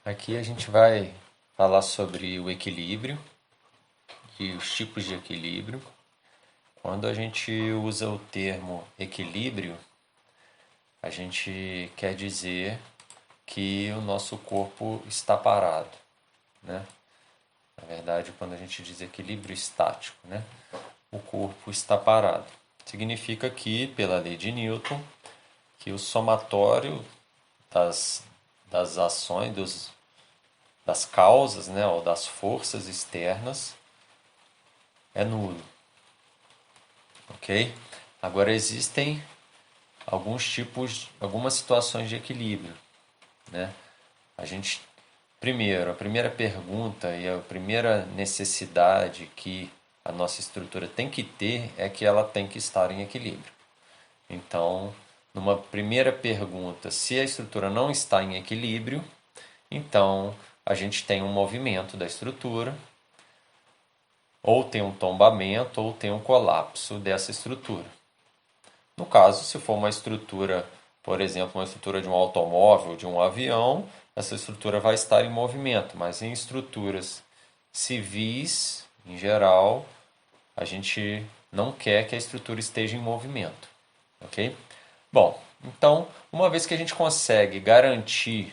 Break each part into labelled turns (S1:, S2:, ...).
S1: Aqui a gente vai falar sobre o equilíbrio e os tipos de equilíbrio. Quando a gente usa o termo equilíbrio, a gente quer dizer que o nosso corpo está parado, né? Na verdade, quando a gente diz equilíbrio estático, né? O corpo está parado. Significa que, pela lei de Newton, que o somatório das, das ações, das causas, né, ou das forças externas é nulo, ok? Agora existem algumas situações de equilíbrio, né? A gente, primeiro, a primeira pergunta e a primeira necessidade que a nossa estrutura tem que ter é que ela tem que estar em equilíbrio. Então, numa primeira pergunta, se a estrutura não está em equilíbrio, então a gente tem um movimento da estrutura, ou tem um tombamento, ou tem um colapso dessa estrutura. No caso, se for uma estrutura, por exemplo, uma estrutura de um automóvel, de um avião, essa estrutura vai estar em movimento, mas em estruturas civis, em geral, a gente não quer que a estrutura esteja em movimento, ok? Bom, então, uma vez que a gente consegue garantir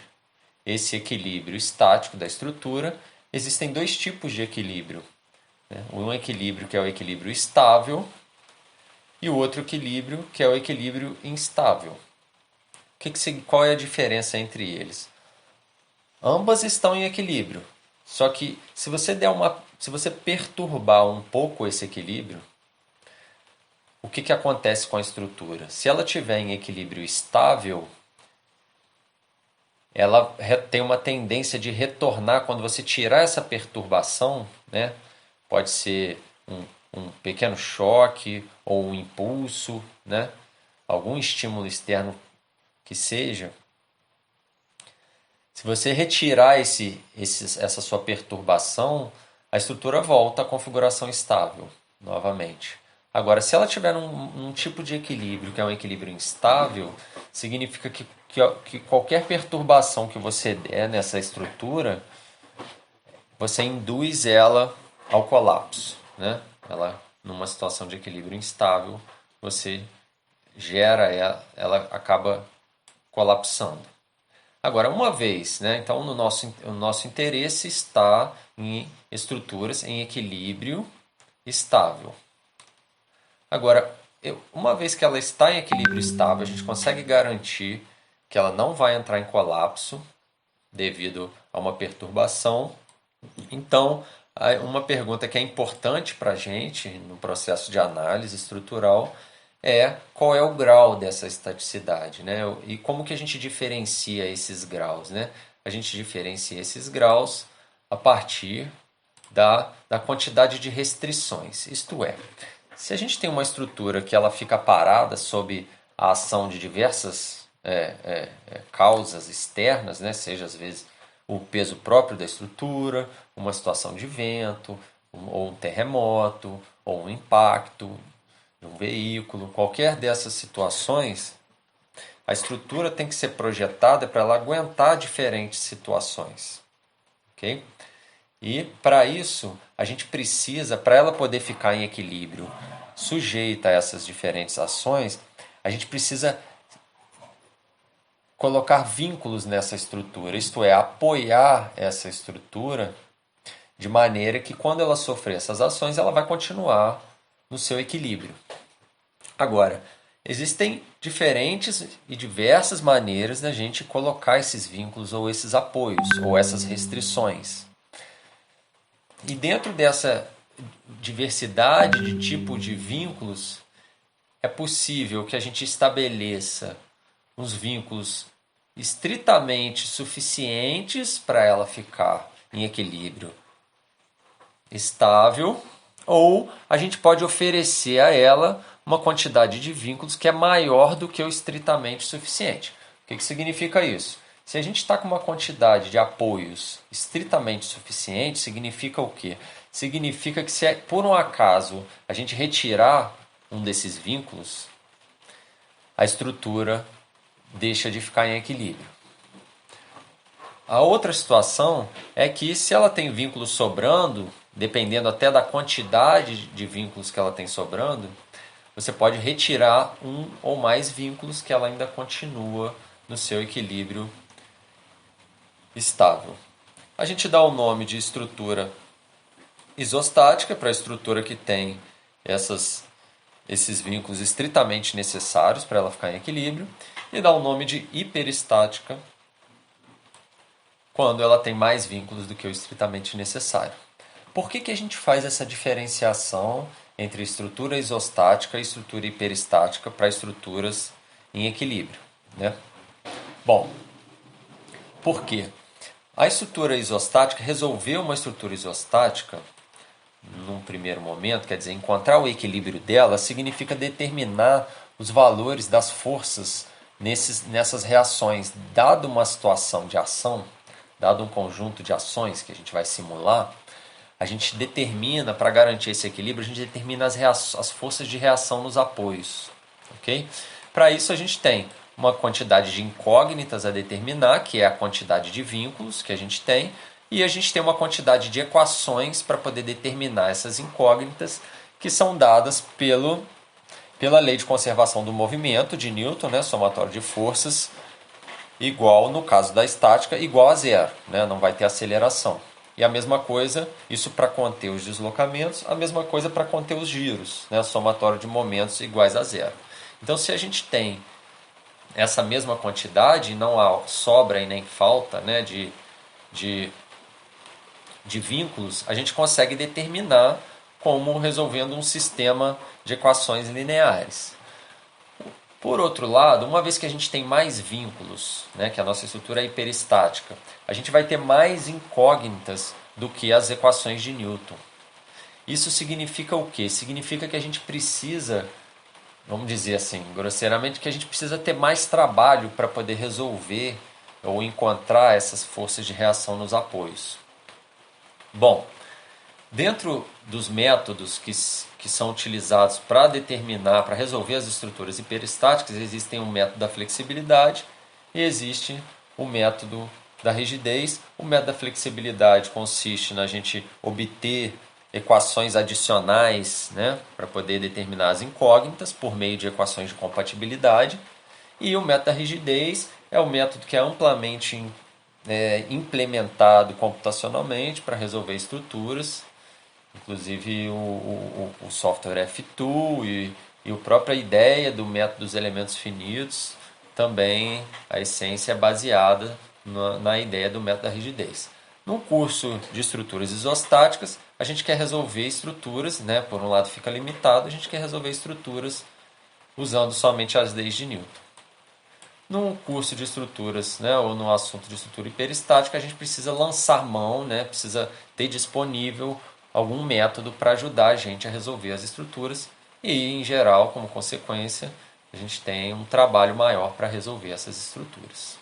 S1: esse equilíbrio estático da estrutura, existem dois tipos de equilíbrio, né? Um equilíbrio que é o equilíbrio estável e o outro equilíbrio que é o equilíbrio instável. Qual é a diferença entre eles? Ambas estão em equilíbrio, só que se você perturbar um pouco esse equilíbrio, o que acontece com a estrutura? Se ela estiver em equilíbrio estável, ela tem uma tendência de retornar quando você tirar essa perturbação, né? Pode ser um pequeno choque ou um impulso, né? Algum estímulo externo que seja. Se você retirar essa sua perturbação, a estrutura volta à configuração estável novamente. Agora, se ela tiver num tipo de equilíbrio que é um equilíbrio instável, significa que qualquer perturbação que você der nessa estrutura, você induz ela ao colapso, né? Ela, numa situação de equilíbrio instável, você gera ela acaba colapsando. Agora, uma vez, né? Então, o nosso interesse está em estruturas em equilíbrio estável. Agora, uma vez que ela está em equilíbrio estável, a gente consegue garantir que ela não vai entrar em colapso devido a uma perturbação. Então, uma pergunta que é importante para a gente no processo de análise estrutural é qual é o grau dessa estaticidade, né? E como que a gente diferencia esses graus, né? A gente diferencia esses graus a partir da quantidade de restrições. Isto é, se a gente tem uma estrutura que ela fica parada sob a ação de diversas causas externas, né? Seja às vezes o peso próprio da estrutura, uma situação de vento, ou um terremoto, ou um impacto de um veículo, qualquer dessas situações, a estrutura tem que ser projetada para ela aguentar diferentes situações, ok? E para isso a gente precisa, para ela poder ficar em equilíbrio, sujeita a essas diferentes ações, a gente precisa colocar vínculos nessa estrutura, isto é, apoiar essa estrutura de maneira que quando ela sofrer essas ações, ela vai continuar no seu equilíbrio. Agora, existem diferentes e diversas maneiras da gente colocar esses vínculos ou esses apoios ou essas restrições. E dentro dessa diversidade de tipo de vínculos, é possível que a gente estabeleça uns vínculos estritamente suficientes para ela ficar em equilíbrio estável, ou a gente pode oferecer a ela uma quantidade de vínculos que é maior do que o estritamente suficiente. O que significa isso? Se a gente está com uma quantidade de apoios estritamente suficiente, significa o quê? Significa que se por um acaso a gente retirar um desses vínculos, a estrutura deixa de ficar em equilíbrio. A outra situação é que se ela tem vínculos sobrando, dependendo até da quantidade de vínculos que ela tem sobrando, você pode retirar um ou mais vínculos que ela ainda continua no seu equilíbrio estável. A gente dá o nome de estrutura isostática para a estrutura que tem esses vínculos estritamente necessários para ela ficar em equilíbrio, e dá o nome de hiperestática quando ela tem mais vínculos do que o estritamente necessário. Por que a gente faz essa diferenciação entre estrutura isostática e estrutura hiperestática para estruturas em equilíbrio, né? Bom, por quê? A estrutura isostática, resolver uma estrutura isostática, num primeiro momento, quer dizer, encontrar o equilíbrio dela, significa determinar os valores das forças nessas reações. Dado uma situação de ação, dado um conjunto de ações que a gente vai simular, a gente determina, para garantir esse equilíbrio, a gente determina as forças de reação nos apoios. Okay? Para isso a gente tem uma quantidade de incógnitas a determinar, que é a quantidade de vínculos que a gente tem, e a gente tem uma quantidade de equações para poder determinar essas incógnitas, que são dadas pela lei de conservação do movimento de Newton, né, somatório de forças, igual, no caso da estática, igual a zero, né, não vai ter aceleração. E a mesma coisa, isso para conter os deslocamentos, a mesma coisa para conter os giros, né, somatório de momentos iguais a zero. Então, se a gente tem essa mesma quantidade, não há sobra e nem falta, né, de vínculos, a gente consegue determinar como resolvendo um sistema de equações lineares. Por outro lado, uma vez que a gente tem mais vínculos, né, que a nossa estrutura é hiperestática, a gente vai ter mais incógnitas do que as equações de Newton. Isso significa o quê? Significa que a gente precisa, vamos dizer assim, grosseiramente, que a gente precisa ter mais trabalho para poder resolver ou encontrar essas forças de reação nos apoios. Bom, dentro dos métodos que são utilizados para determinar, para resolver as estruturas hiperestáticas, existem o método da flexibilidade e existe o método da rigidez. O método da flexibilidade consiste na gente obter equações adicionais, né, para poder determinar as incógnitas por meio de equações de compatibilidade. E o método da rigidez é o método que é amplamente implementado computacionalmente para resolver estruturas, inclusive o software F2 e a própria ideia do método dos elementos finitos, também a essência é baseada na ideia do método da rigidez. No curso de estruturas isostáticas, a gente quer resolver estruturas, né? Por um lado fica limitado, a gente quer resolver estruturas usando somente as leis de Newton. No curso de estruturas, né, ou no assunto de estrutura hiperestática, a gente precisa lançar mão, né, precisa ter disponível algum método para ajudar a gente a resolver as estruturas e, em geral, como consequência, a gente tem um trabalho maior para resolver essas estruturas.